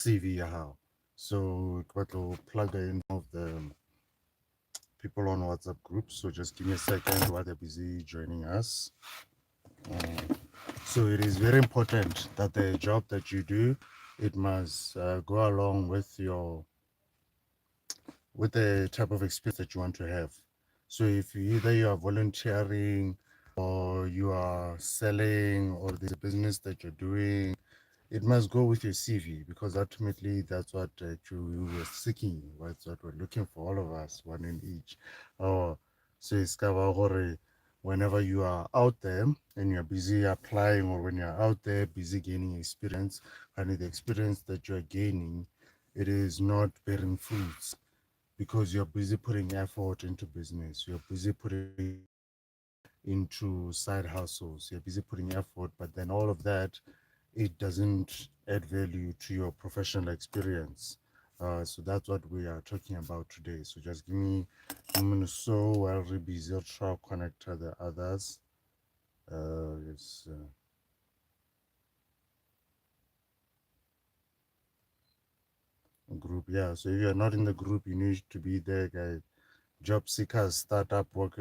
CV how. So what will plug in of the people on WhatsApp group. So just give me a second while they're busy joining us. So it is very important that the job that you do, it must go along with the type of experience that you want to have. So if either you are volunteering or you are selling or there's a business that you're doing, it must go with your CV because ultimately that's what you were seeking. That's what we're looking for, all of us, one in each. Oh, so it's whenever you are out there and you're busy applying or when you're out there busy gaining experience, and the experience that you're gaining, it is not bearing fruits because you're busy putting effort into business. You're busy putting into side hustles. You're busy putting effort, but then all of that, it doesn't add value to your professional experience. So that's what we are talking about today. So just give me a minute so while we're busy, I'll try to connect to the others. Yes, group. Yeah. So if you're not in the group, you need to be there, guys. Job seekers startup work,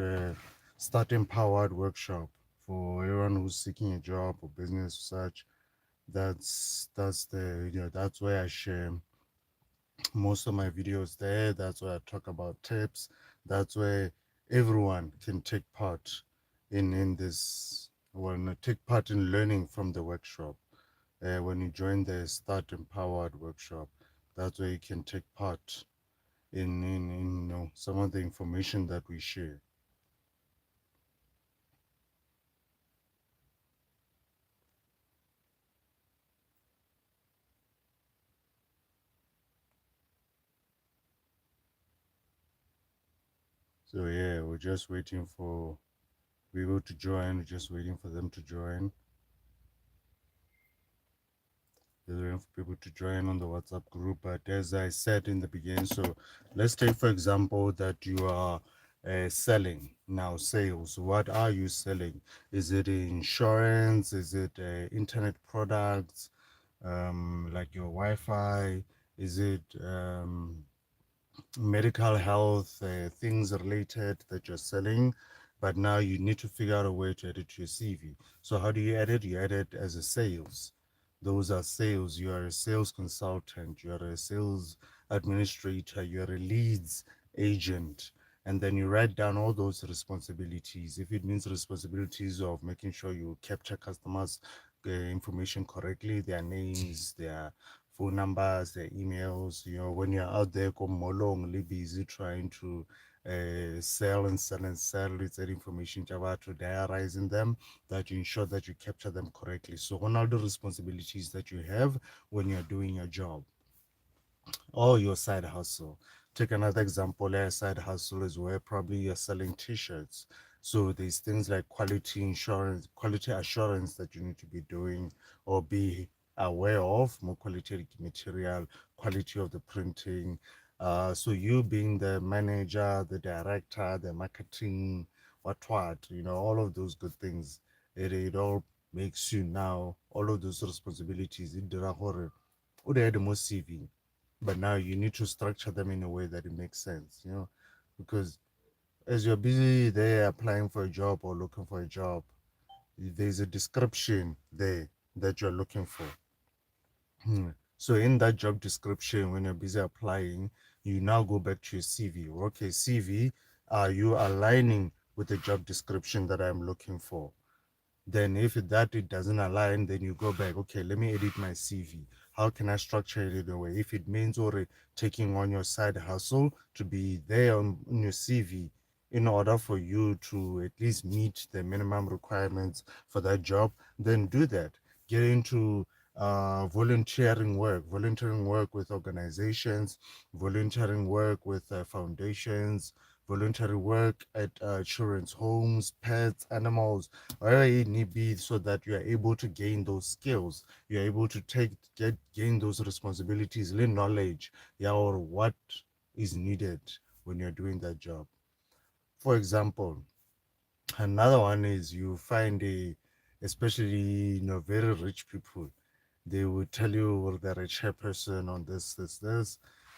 start empowered workshop for everyone who's seeking a job or business such. That's the that's where I share most of my videos there. That's where I talk about tips. That's where everyone can take part in this. Well, no, take part in learning from the workshop. When you join the Start Empowered workshop, that's where you can take part in some of the information that we share. So yeah, we're just waiting for people to join. We're just waiting for them to join. Just waiting for people to join on the WhatsApp group. But as I said in the beginning, so let's take for example that you are selling now sales. What are you selling? Is it insurance? Is it internet products like your Wi-Fi? Is it medical health, things related that you're selling, but now you need to figure out a way to add it to your CV. So how do you add it? You add it as a sales. Those are sales. You are a sales consultant. You are a sales administrator. You are a leads agent. And then you write down all those responsibilities. If it means responsibilities of making sure you capture customers' information correctly, their names, their phone numbers, their emails. When you're out there, only busy trying to sell and sell and sell, it's that information about to diarizing them, that you ensure that you capture them correctly. So on all the responsibilities that you have when you're doing your job or your side hustle. Take another example, a side hustle is where probably you're selling t-shirts. So there's things like quality insurance, quality assurance that you need to be doing or be aware of, more quality material, quality of the printing. So you being the manager, the director, the marketing, all of those good things, it all makes you now, all of those responsibilities, it dira gore o di add mo CV, but now you need to structure them in a way that it makes sense, because as you're busy there applying for a job or looking for a job, there's a description there that you're looking for. So in that job description, when you're busy applying, you now go back to your CV. Okay, CV, are you aligning with the job description that I'm looking for? Then if it doesn't align, then you go back, okay, let me edit my CV. How can I structure it in a way? If it means already taking on your side hustle to be there on your CV in order for you to at least meet the minimum requirements for that job, then do that. Get into volunteering work with organizations, volunteering work with foundations, voluntary work at children's homes, pets, animals, wherever it need be, so that you are able to gain those skills. You're able to gain those responsibilities, learn knowledge, yeah, or what is needed when you're doing that job. For example, another one is you find especially very rich people. They would tell you they're a chairperson on this.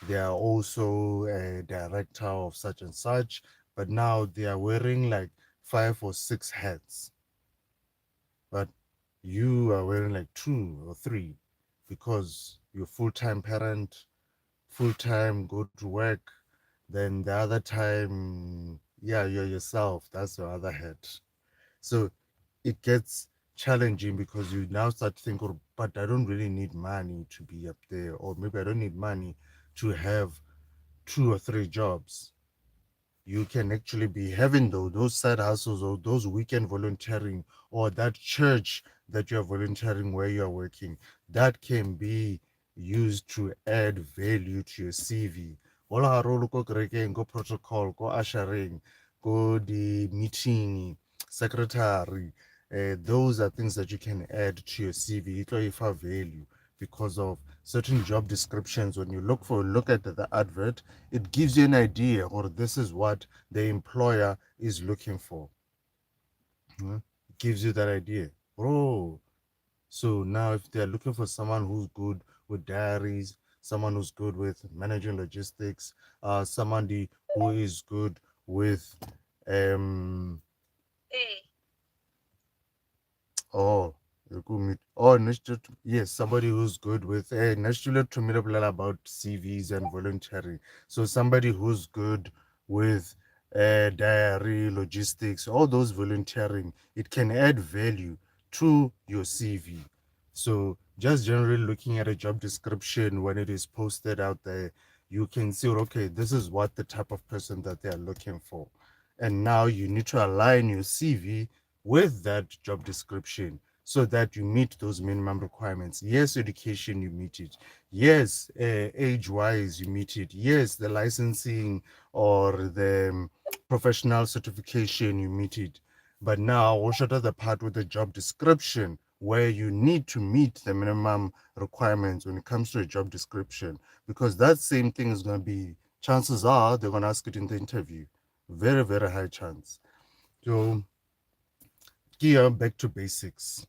They are also a director of such and such, but now they are wearing like 5 or 6 hats. But you are wearing like 2 or 3 because you're full-time parent, full-time go to work, then the other time, yeah, you're yourself. That's your other hat. So it gets challenging because you now start to think, oh, but I don't really need money to be up there, or maybe I don't need money to have 2 or 3 jobs. You can actually be having those side hustles or those weekend volunteering or that church that you're volunteering where you're working. That can be used to add value to your CV. Wala ha re o le ko kerekeng, ko protocol, ko ushering, go the meeting, secretary. Those are things that you can add to your CV. It will have value because of certain job descriptions. When you look at the advert, it gives you an idea, or this is what the employer is looking for. It gives you that idea. Oh, so now if they're looking for someone who's good with diaries, someone who's good with managing logistics, somebody who is good with um oh, oh, yes, somebody who's good with naturally to me about CVs and volunteering. So somebody who's good with diary, logistics, all those volunteering, it can add value to your CV. So just generally looking at a job description when it is posted out there, you can see, okay, this is what the type of person that they are looking for. And now you need to align your CV with that job description so that you meet those minimum requirements. Yes, education, you meet it. Yes, age wise, you meet it. Yes, the licensing or the professional certification, you meet it. But now, what should the part with the job description where you need to meet the minimum requirements when it comes to a job description? Because that same thing is going to be, chances are, they're going to ask it in the interview. Very, very high chance. So, gear back to basics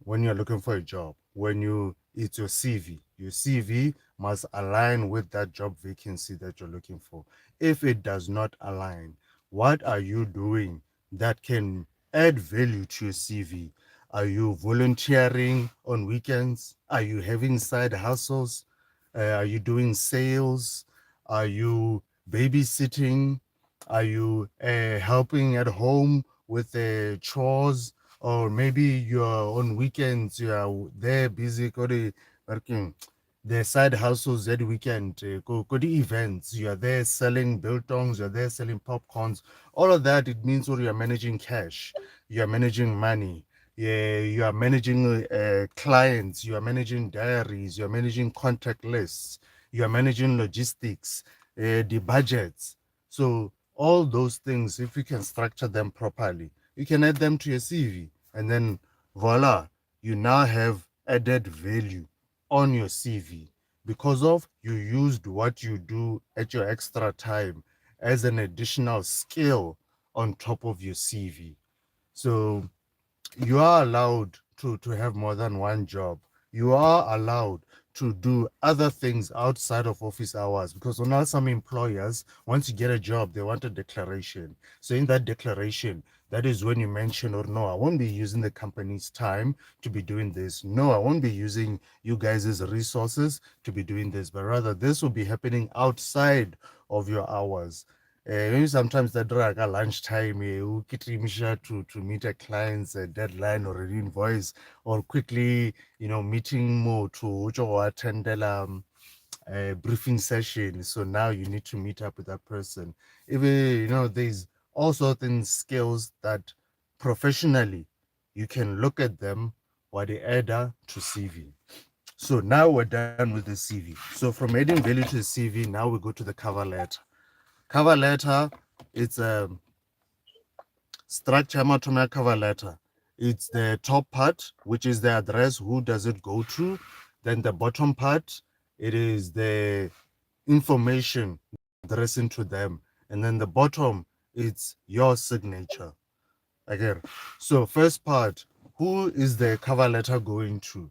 when you're looking for a job. When you it's your CV. Your CV must align with that job vacancy that you're looking for. If it does not align, what are you doing that can add value to your CV? Are you volunteering on weekends? Are you having side hustles? Are you doing sales? Are you babysitting? Are you helping at home with chores? Or maybe you're on weekends, you are there busy working the side hustles that weekend, go to events, you are there selling biltongs, you're there selling popcorns, all of that. It means what you are managing cash, you are managing money, yeah, you are managing clients, you are managing diaries, you are managing contact lists, you are managing logistics, the budgets. So all those things, if you can structure them properly, you can add them to your CV, and then voila, you now have added value on your CV because of you used what you do at your extra time as an additional skill on top of your CV. So you are allowed to have more than one job. You are allowed to do other things outside of office hours because now some employers, once you get a job, they want a declaration. So in that declaration, that is when you mention, or no, I won't be using the company's time to be doing this. No, I won't be using you guys' resources to be doing this, but rather this will be happening outside of your hours. Maybe sometimes the drag at lunchtime, to meet a client's deadline or an invoice, or quickly, meeting more to attend a briefing session. So now you need to meet up with that person. Even, there's also things, skills that professionally you can look at them what they add to CV. So now we're done with the CV. So from adding value to the CV, now we go to the cover letter. Cover letter, it's a structure to cover letter. It's the top part, which is the address, who does it go to. Then the bottom part, it is the information addressing to them. And then the bottom, it's your signature. Again, so first part, who is the cover letter going to?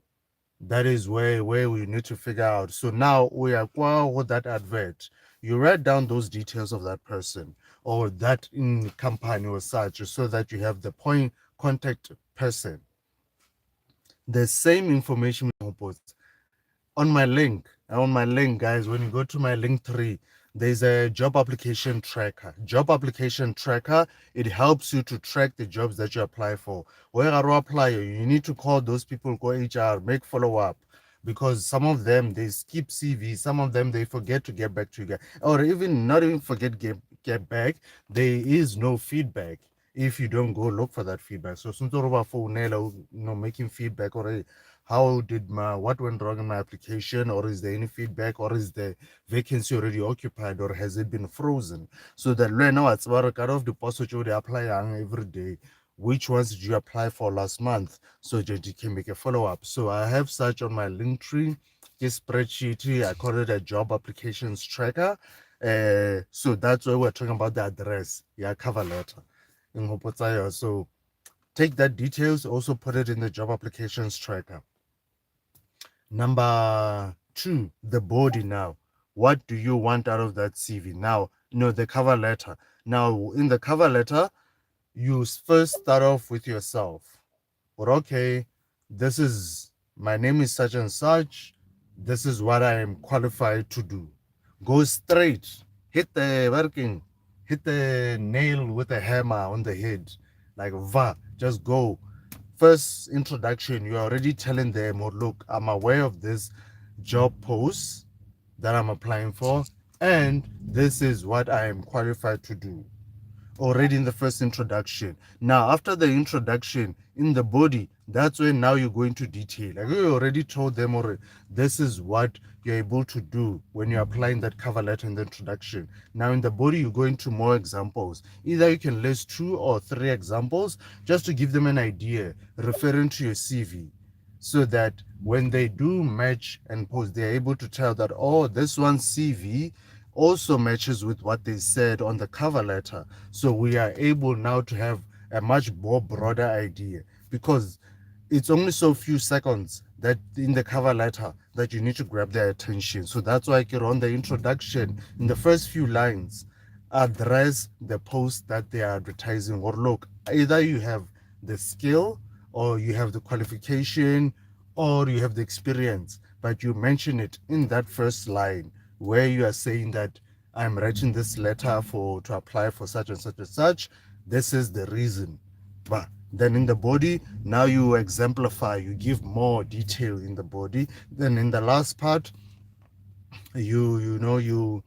That is where we need to figure out. So now we are with that advert. You write down those details of that person or that in company or such, so that you have the point contact person. The same information on my link, guys. When you go to my link 3, there's a job application tracker. Job application tracker, it helps you to track the jobs that you apply for. Where you apply, you need to call those people, go HR, make follow up, because some of them they skip CV, some of them they forget to get back to you guys, or even not even forget get back. There is no feedback if you don't go look for that feedback. So since phone, making feedback, or how did my what went wrong in my application, or is there any feedback, or is the vacancy already occupied, or has it been frozen? So that right now it's about kind of the post which you apply every day. Which ones did you apply for last month? So that you can make a follow-up. So I have such on my link tree, this spreadsheet. I call it a job applications tracker. So that's why we're talking about the address, yeah, cover letter. So take that details, also put it in the job applications tracker. Number 2, the body now. What do you want out of that CV? Now, the cover letter. Now, in the cover letter, you first start off with yourself. But okay, this is my name is such and such. This is what I am qualified to do. Go straight. Hit the nail with a hammer on the head. Like just go. First introduction, you're already telling them, oh, look, I'm aware of this job post that I'm applying for, and this is what I am qualified to do already in the first introduction. Now, after the introduction in the body, that's when now you go into detail. Like you already told them already, this is what you're able to do when you're applying that cover letter in the introduction. Now, in the body, you go into more examples. Either you can list 2 or 3 examples just to give them an idea, referring to your CV, so that when they do match and post, they're able to tell that, oh, this one's CV also matches with what they said on the cover letter. So we are able now to have a much more broader idea, because it's only so few seconds that in the cover letter that you need to grab their attention. So that's why I on the introduction, in the first few lines, address the post that they are advertising, or look, either you have the skill, or you have the qualification, or you have the experience, but you mention it in that first line where you are saying that I'm writing this letter to apply for such and such and such. This is the reason. But then in the body, now you exemplify, you give more detail in the body. Then in the last part, you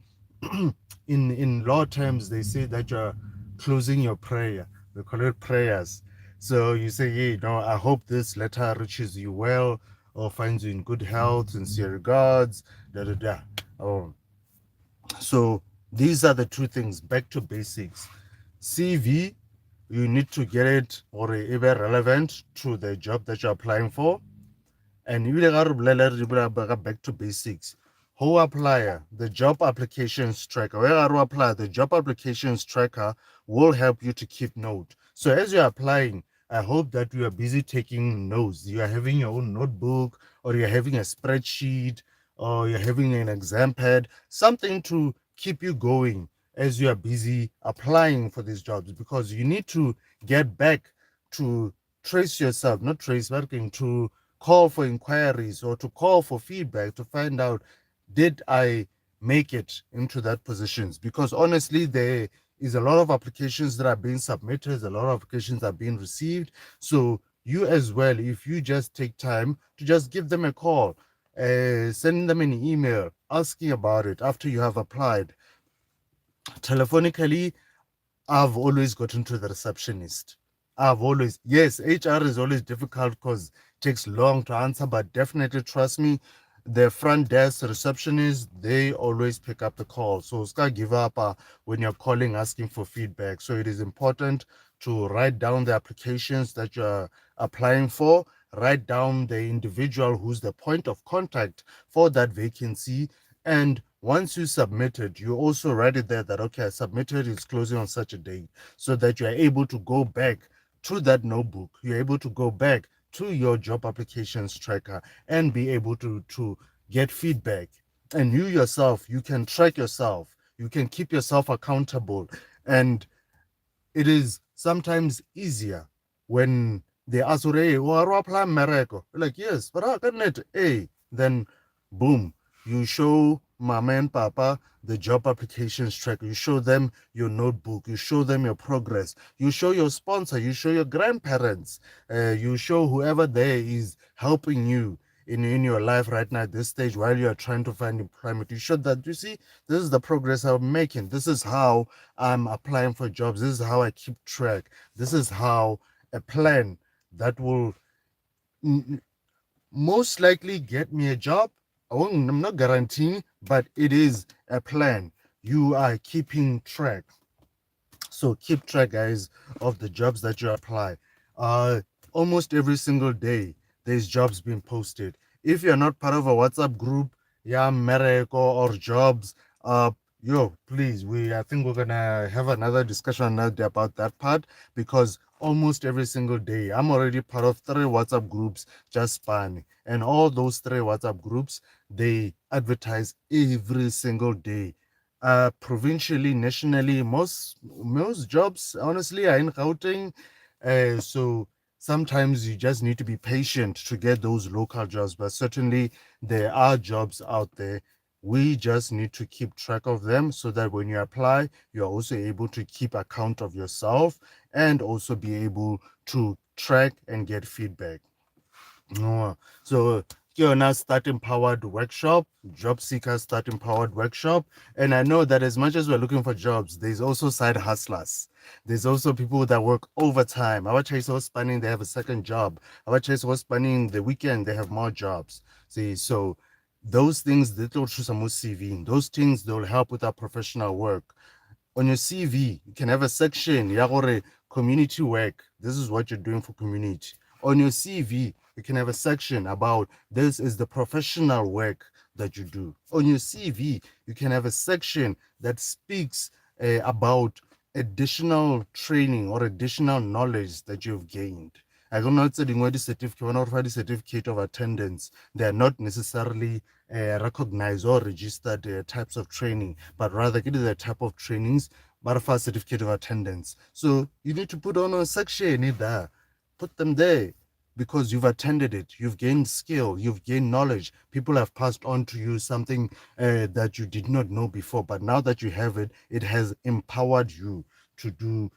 in law terms they say that you're closing your prayer. They call it prayers. So you say, hey, I hope this letter reaches you well, or finds you in good health, sincere regards, da da da. Oh, so these are the 2 things. Back to basics. CV, you need to get it or even relevant to the job that you're applying for. And you back to basics. Who apply the job applications tracker? Where are apply the job applications tracker will help you to keep note. So as you're applying, I hope that you are busy taking notes. You are having your own notebook, or you're having a spreadsheet, or you're having an exam pad, something to keep you going as you are busy applying for these jobs, because you need to get back to trace yourself, not trace, working to call for inquiries or to call for feedback to find out, did I make it into that positions? Because honestly, there is a lot of applications that are being submitted, a lot of applications are being received. So you as well, if you just take time to just give them a call, send them an email asking about it after you have applied telephonically. I've always gotten to the receptionist. Yes, HR is always difficult because it takes long to answer, but definitely trust me, the front desk receptionist, they always pick up the call. So ska give up when you're calling asking for feedback. So it is important to write down the applications that you're applying for, write down the individual who's the point of contact for that vacancy, and once you submit it, you also write it there that, okay, I submitted, it's closing on such a date, so that you are able to go back to that notebook. You're able to go back to your job applications tracker and be able to get feedback. And you yourself, you can track yourself, you can keep yourself accountable. And it is sometimes easier when they ask, hey, or apply Mereko. Like, yes, but I can it, hey, then boom, you show mama and papa the job applications track. You show them your notebook, you show them your progress, you show your sponsor, you show your grandparents, you show whoever there is helping you in your life right now at this stage while you are trying to find employment. You show that, you see, this is the progress I'm making. This is how I'm applying for jobs. This is how I keep track. This is how a plan that will most likely get me a job. I'm not guaranteeing, but it is a plan. You are keeping track. So keep track, guys, of the jobs that you apply. Almost every single day, there's jobs being posted. If you're not part of a WhatsApp group, yeah, Mereko or jobs, yo, please, I think we're gonna have another discussion another day about that part, because almost every single day, I'm already part of 3 WhatsApp groups, just span, and all those 3 WhatsApp groups, they advertise every single day, provincially, nationally. Most jobs, honestly, are in Gauteng. So sometimes you just need to be patient to get those local jobs, but certainly there are jobs out there. We just need to keep track of them so that when you apply, you're also able to keep account of yourself and also be able to track and get feedback. Oh, so you're now Start Empowered workshop, job seeker Start Empowered workshop. And I know that as much as we're looking for jobs, there's also side hustlers. There's also people that work overtime. Our chase was spanning, they have a second job. Our chase was spanning the weekend, they have more jobs. See, so those things they will choose some CV. Those things they'll help with our professional work. On your CV, you can have a section, ya community work. This is what you're doing for community. On your CV, you can have a section about this is the professional work that you do. On your CV, you can have a section that speaks about additional training or additional knowledge that you've gained. I don't know, it's a certificate, when I certificate of attendance, they are not necessarily recognized or registered types of training, but rather it is a type of trainings, but for certificate of attendance. So you need to put on a section in there, put them there, because you've attended it, you've gained skill, you've gained knowledge. People have passed on to you something that you did not know before, but now that you have it, it has empowered you to do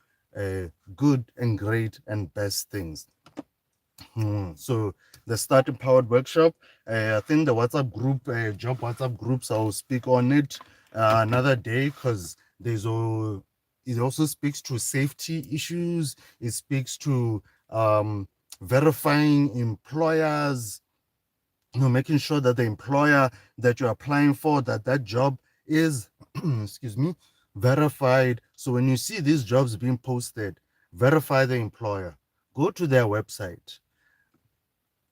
good and great and best things. So the Start Empowered workshop, I think the WhatsApp group, job WhatsApp groups, I'll speak on it another day, because it also speaks to safety issues. It speaks to verifying employers, making sure that the employer that you're applying for, that job is, excuse me, verified. So when you see these jobs being posted, verify the employer. Go to their website.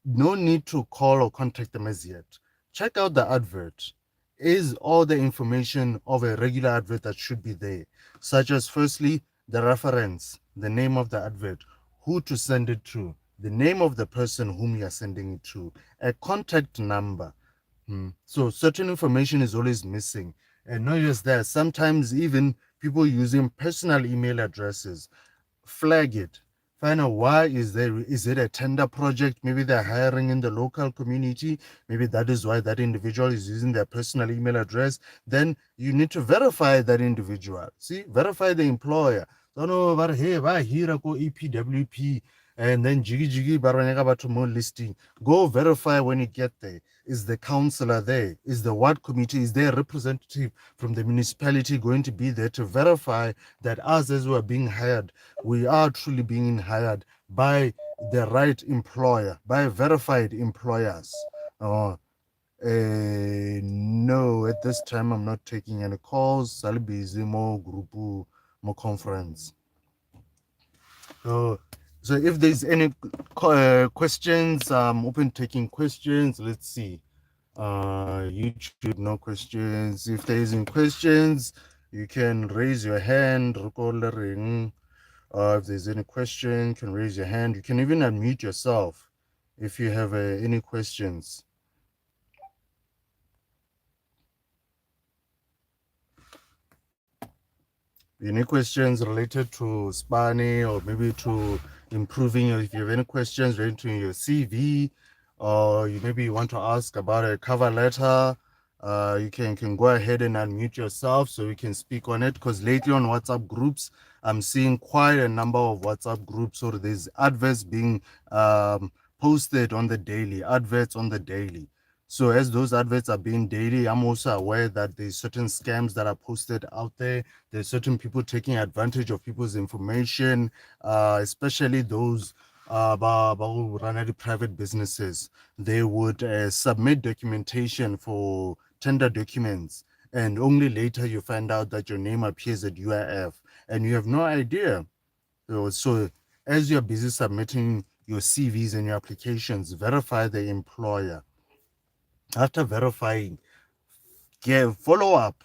No need to call or contact them as yet. Check out the advert. Is all the information of a regular advert that should be there, such as firstly, the reference, the name of the advert, who to send it to, the name of the person whom you are sending it to, a contact number. So certain information is always missing. And not just that, sometimes even people using personal email addresses. Flag it. Find out why is it a tender project? Maybe they're hiring in the local community. Maybe that is why that individual is using their personal email address. Then you need to verify that individual. See, verify the employer. Don't know about hey, why here go EPWP and then jiggy jiggy baranyaka bato more listing. Go verify when you get there. Is the councillor there? Is the ward committee? Is there a representative from the municipality going to be there to verify that us as we are being hired, we are truly being hired by the right employer, by verified employers? No, at this time I'm not taking any calls. I'll be busy more group, more conference. So if there's any questions, I'm open taking questions. Let's see. YouTube, no questions. If there isn't questions, you can raise your hand. If there's any question, you can raise your hand. You can even unmute yourself. if you have any questions. Any questions related to Spani or maybe to improving your, if you have any questions related to your CV, or you maybe want to ask about a cover letter, you can go ahead and unmute yourself so we can speak on it. Because lately on WhatsApp groups, I'm seeing quite a number of WhatsApp groups, or there's adverts being posted on the daily, adverts on the daily. So as those adverts are being daily, I'm also aware that there's certain scams that are posted out there. There's certain people taking advantage of people's information, especially those who run at private businesses. They would submit documentation for tender documents, and only later you find out that your name appears at UIF, and you have no idea. So as you're busy submitting your CVs and your applications, verify the employer. After verifying, follow up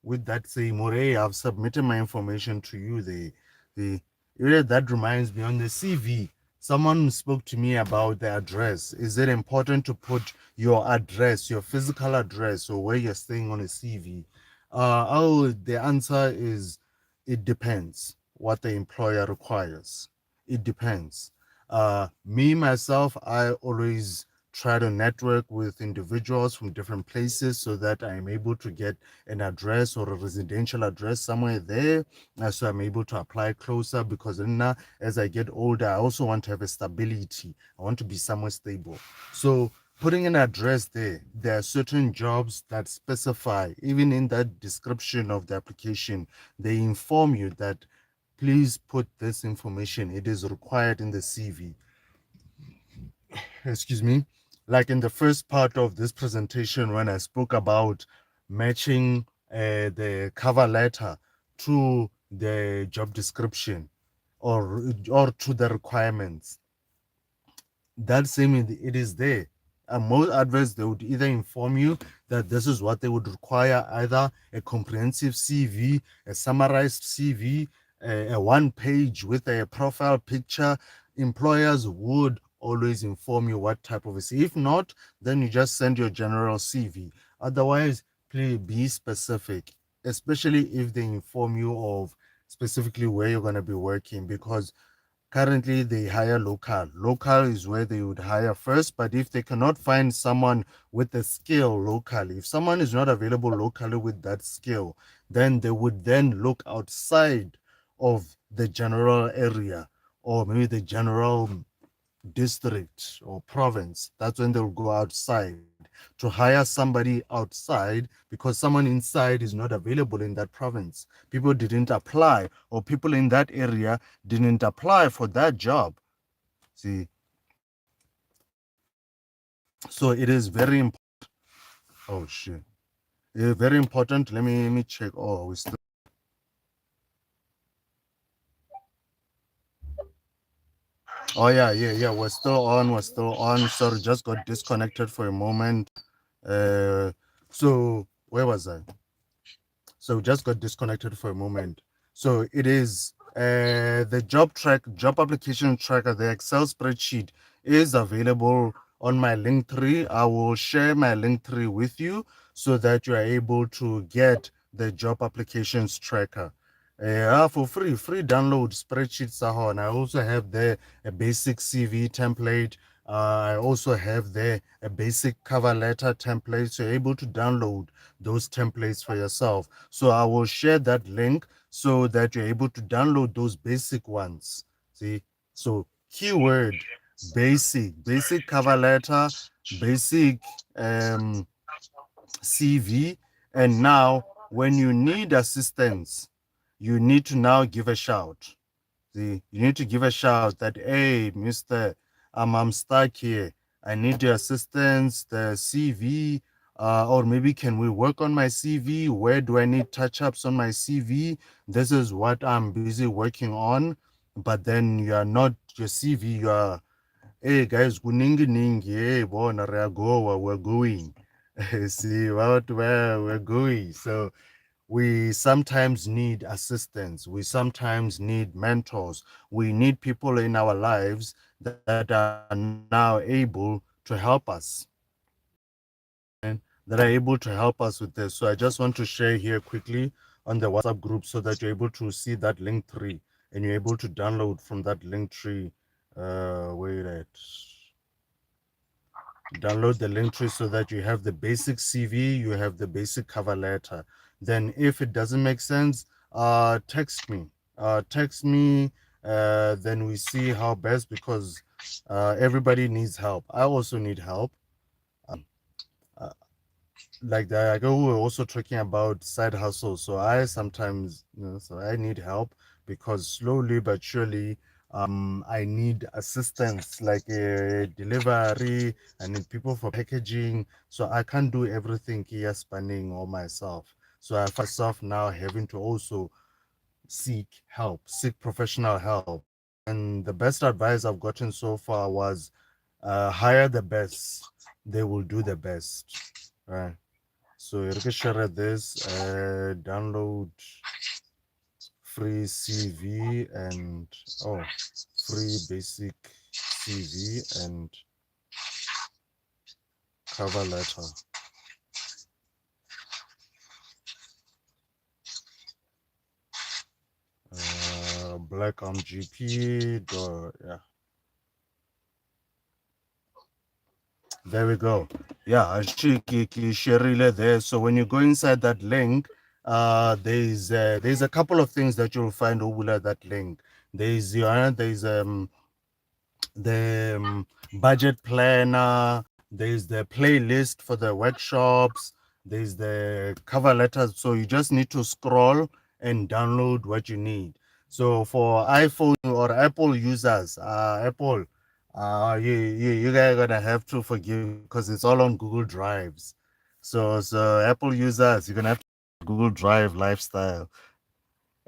with that saying, More, I've submitted my information to you. The that reminds me, on the CV, someone spoke to me about the address. Is it important to put your address, your physical address, or where you're staying on a CV? The answer is it depends what the employer requires. It depends. Me myself, I always try to network with individuals from different places so that I'm able to get an address or a residential address somewhere there. So I'm able to apply closer, because now as I get older, I also want to have a stability. I want to be somewhere stable. So putting an address there are certain jobs that specify, even in that description of the application, they inform you that please put this information. It is required in the CV. Excuse me. Like in the first part of this presentation, when I spoke about matching the cover letter to the job description, or to the requirements, that same it is there. And most adverts, they would either inform you that this is what they would require, either a comprehensive CV, a summarized CV, a one page with a profile picture. Employers would always inform you what type of a CV. If not, then you just send your general CV. Otherwise, please be specific, especially if they inform you of specifically where you're going to be working, because currently they hire local. Local is where they would hire first, but if they cannot find someone with the skill locally, if someone is not available locally with that skill, then they would then look outside of the general area, or maybe the general district or province. That's when they'll go outside to hire somebody outside, because someone inside is not available in that province. People didn't apply, or people in that area didn't apply for that job. See, so it is very important. Oh shit. It is very important. Let me check. Oh, we still. Oh yeah. We're still on. We're still on. Sorry, just got disconnected for a moment. Uh, so where was I? So just got disconnected for a moment. So it is the job application tracker, the Excel spreadsheet is available on my Linktree. I will share my Linktree with you so that you are able to get the job applications tracker. For free download spreadsheets are on. I also have there a basic CV template. I also have there a basic cover letter template. So you're able to download those templates for yourself. So I will share that link so that you're able to download those basic ones. See, so keyword, basic cover letter, basic CV. And now when you need assistance, you need to now give a shout. See, you need to give a shout that, hey, Mr. I'm stuck here. I need your assistance, the CV, or maybe can we work on my CV? Where do I need touch-ups on my CV? This is what I'm busy working on. But then you are not your CV, you are, hey guys, kuningi ningi, hey, bona, we're going. See what where we're going. So we sometimes need assistance. We sometimes need mentors. We need people in our lives that are now able to help us, and that are able to help us with this. So I just want to share here quickly on the WhatsApp group so that you're able to see that link tree and you're able to download from that link tree. Wait at Download the link tree so that you have the basic CV, you have the basic cover letter. Then if it doesn't make sense, text me. Text me. Then we see how best, because everybody needs help. I also need help. Uh, like that, like we were also talking about side hustle. So I sometimes, so I need help, because slowly but surely, I need assistance, like delivery. I need people for packaging. So I can't do everything here spanning all myself. So I find myself now having to also seek help, seek professional help. And the best advice I've gotten so far was hire the best. They will do the best. Right. So you can share this, download free CV and free basic CV and cover letter. Black GP. Yeah, there we go. Yeah, shareile there. So when you go inside that link, there's a couple of things that you'll find over that link. There's the budget planner, there's the playlist for the workshops, there's the cover letters. So you just need to scroll and download what you need. So for iPhone or Apple users, you guys are gonna have to forgive me because it's all on Google Drives. So Apple users, you're gonna have to Google Drive lifestyle.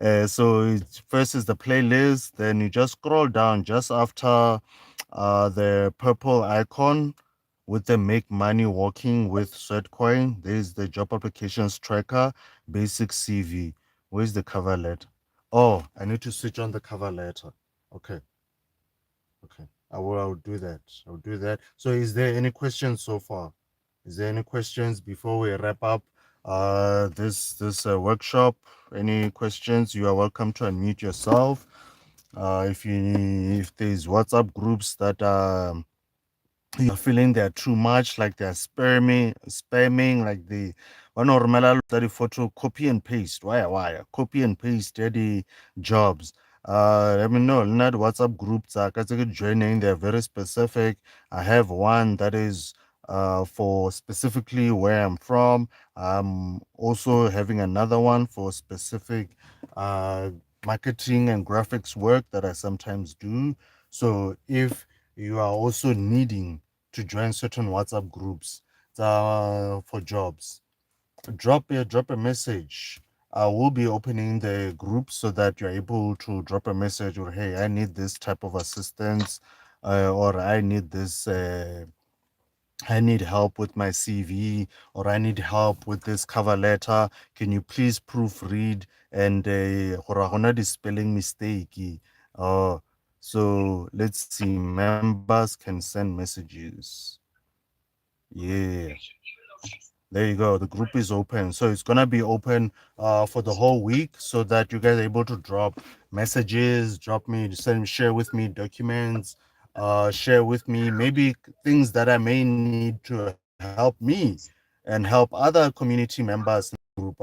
First is the playlist, then you just scroll down just after the purple icon with the make money working with Sweatcoin. There's the job applications tracker, basic CV. Where's the cover letter? Oh, I need to switch on the cover letter. Okay, okay. I'll do that. I'll do that. So is there any questions so far? Is there any questions before we wrap up this workshop? Any questions? You are welcome to unmute yourself. If there's WhatsApp groups that you're feeling they're too much, like they're spamming, like the one or study photo, copy and paste, wire, copy and paste the jobs. Let me know. Not WhatsApp groups are joining, they're very specific. I have one that is for specifically where I'm from. I'm also having another one for specific uh marketing and graphics work that I sometimes do. So if you are also needing to join certain WhatsApp groups for jobs, drop a message. I will be opening the group so that you're able to drop a message, or hey, I need this type of assistance, or I need help with my CV, or I need help with this cover letter. Can you please proofread and hore ha gona spelling mistake? Uh, so let's see, members can send messages. Yeah. There you go. The group is open. So it's gonna be open for the whole week so that you guys are able to drop messages, share with me documents, share with me maybe things that I may need to help me and help other community members in the group.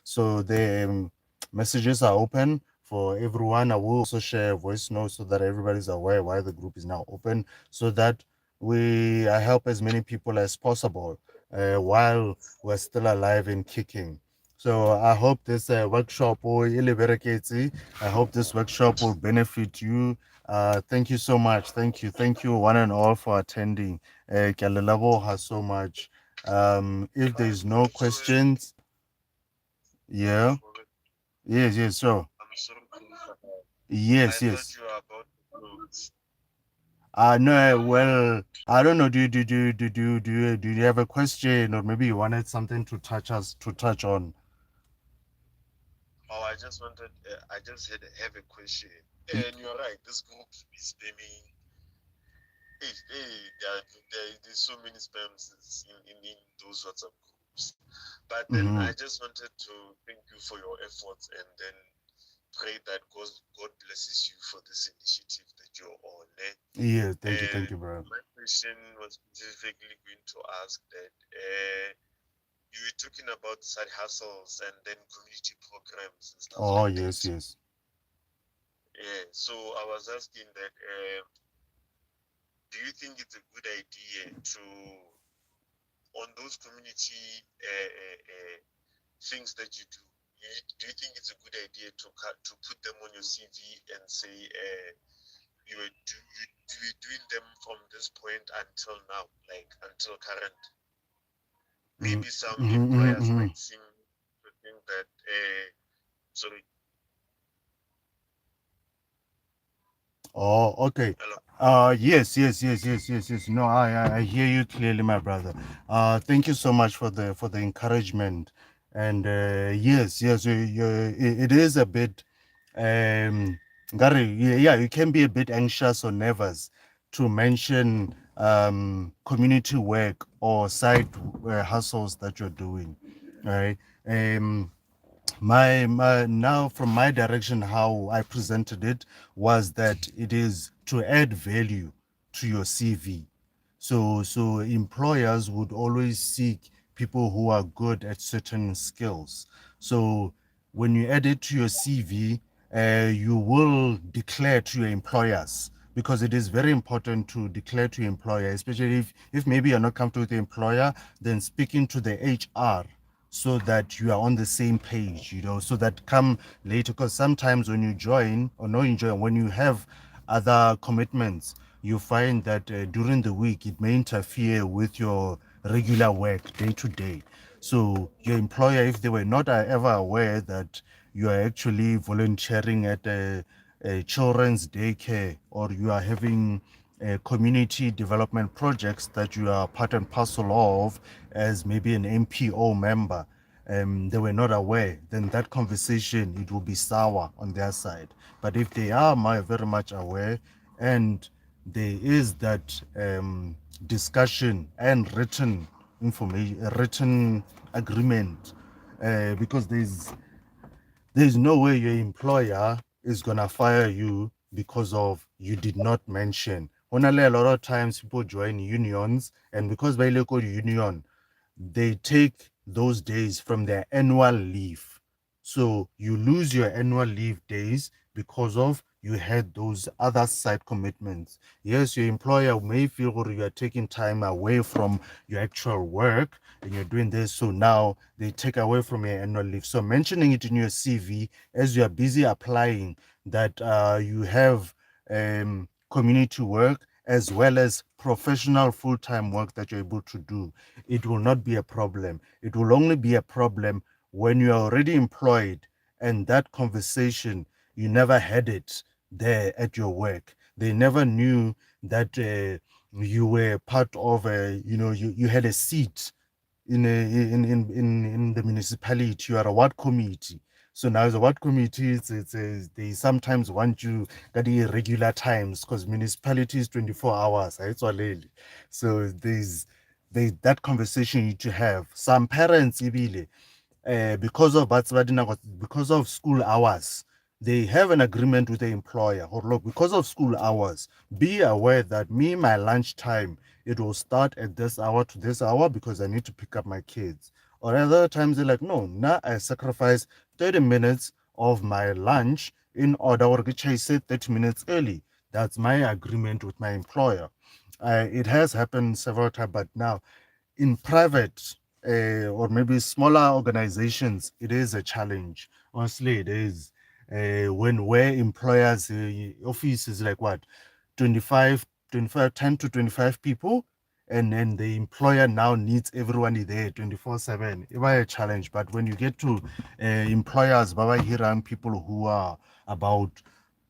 So the messages are open for everyone. I will also share voice notes so that everybody's aware why the group is now open, so that I help as many people as possible while we're still alive and kicking. So I hope this workshop will I hope this workshop will benefit you. Thank you so much. Thank you, one and all, for attending. Ke a le leboga so much. If there's no questions, yeah, yes, sure. Yes. No, well, I don't know. Do you have a question, or maybe you wanted something to touch on? there's so many spams in those WhatsApp groups. But then Mm-hmm. I just wanted to thank you for your efforts and then pray that God blesses you for this initiative that you're on. Eh? Yes, And thank you, bro. my question was specifically going to ask that you were talking about side hustles and then community programs and stuff Oh, like yes, that. yes. Yeah, so I was asking that do you think it's a good idea to on those community things that you do? Do you think it's a good idea to put them on your CV and say you were doing them from this point until now, like until current? Mm-hmm, Maybe some mm-hmm, employers mm-hmm. might seem to think that sorry, Oh, okay. hello. Yes, yes, yes, yes, yes, yes. No, I hear you clearly, my brother. Thank you so much for the encouragement. And yes, yes, it is a bit, Gary, yeah, you can be a bit anxious or nervous to mention community work or side hustles that you're doing, right? Um, my now from my direction how I presented it was that it is to add value to your CV. So employers would always seek people who are good at certain skills. So when you add it to your CV, you will declare to your employers, because it is very important to declare to your employer, especially if maybe you're not comfortable with the employer, then speaking to the HR so that you are on the same page, so that come later, because sometimes when you join or not join, when you have other commitments, you find that during the week it may interfere with your regular work day to day. So your employer, if they were not ever aware that you are actually volunteering at a children's daycare, or you are having community development projects that you are part and parcel of as maybe an MPO member, they were not aware, then that conversation, it will be sour on their side. But if they are very much aware, and there is that discussion and written information, written agreement, because there's no way your employer is gonna fire you because of you did not mention. Only a lot of times people join unions, and because by local union, they take those days from their annual leave. So you lose your annual leave days because of you had those other side commitments. Yes, your employer may feel you are taking time away from your actual work and you're doing this. So now they take away from your annual leave. So mentioning it in your CV as you are busy applying that you have community work as well as professional full-time work that you're able to do, it will not be a problem. It will only be a problem when you are already employed and that conversation, you never had it there at your work. They never knew that you were part of you had a seat in the municipality. You are a ward committee. So now as a ward committee, they sometimes want you at irregular times because municipality is 24 hours. It's already. So there's that conversation you need to have. Some parents, ibile, because of because of school hours, they have an agreement with the employer. Or look, because of school hours, be aware that me, my lunch time, it will start at this hour to this hour because I need to pick up my kids. Or other times they're like, no, now I sacrifice 30 minutes of my lunch in order to I say 30 minutes early. That's my agreement with my employer. It has happened several times, but now in private or maybe smaller organizations, it is a challenge. Honestly, it is. When where employers office is like what 10 to 25 people, and then the employer now needs everyone there 24/7. It might a challenge, but when you get to employers, baba hiram people who are about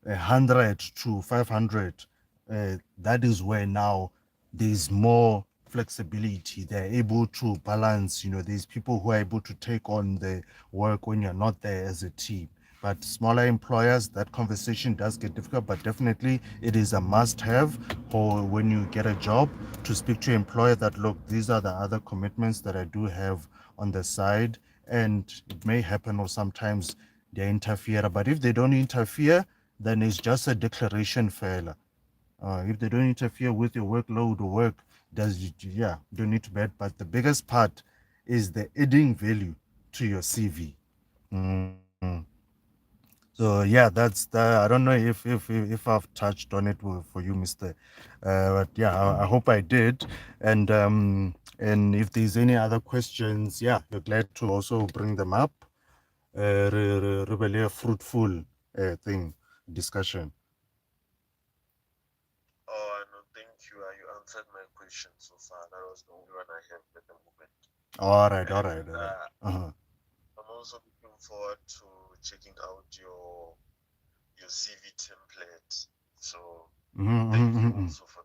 100 to 500, that is where now there's more flexibility. They're able to balance, there's people who are able to take on the work when you're not there as a team. But smaller employers, that conversation does get difficult, but definitely it is a must have for when you get a job to speak to your employer that, look, these are the other commitments that I do have on the side. And it may happen, or sometimes they interfere. But if they don't interfere, then it's just a declaration failure. If they don't interfere with your workload or work, yeah, don't need to bet. But the biggest part is the adding value to your CV. Mm. So yeah, that's the. I don't know if I've touched on it for you, Mister. But yeah, I hope I did. And if there's any other questions, yeah, we're glad to also bring them up. Really a fruitful thing discussion. Oh, no, thank you. You answered my question so far. That was the only one I have at the moment. All right, all right, And all right. Uh-huh. I'm also looking forward to checking out your CV template. So Mm-hmm, thank mm-hmm, you mm-hmm. also for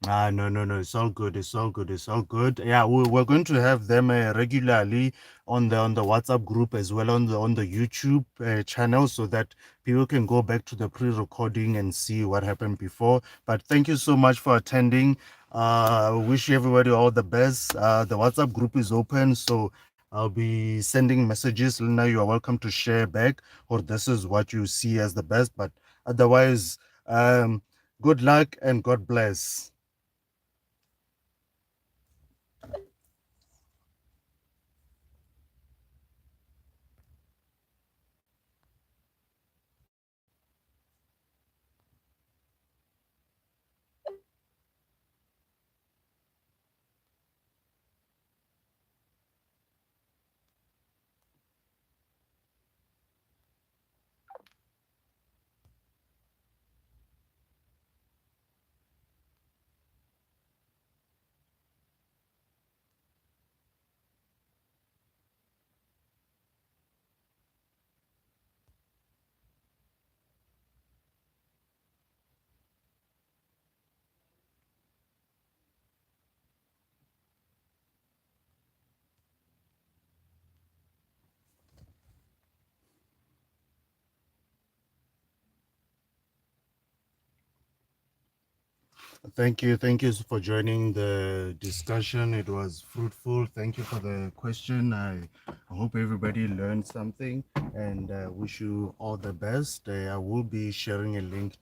that. No, no, no. It's all good. It's all good. It's all good. Yeah, we're going to have them regularly on the WhatsApp group as well on the YouTube channel, so that people can go back to the pre-recording and see what happened before. But thank you so much for attending. Wish everybody all the best. The WhatsApp group is open, so I'll be sending messages. Now you are welcome to share back, or this is what you see as the best. But otherwise, good luck and God bless. Thank you for joining the discussion. It was fruitful. Thank you for the question. I hope everybody learned something, and wish you all the best. I will be sharing a link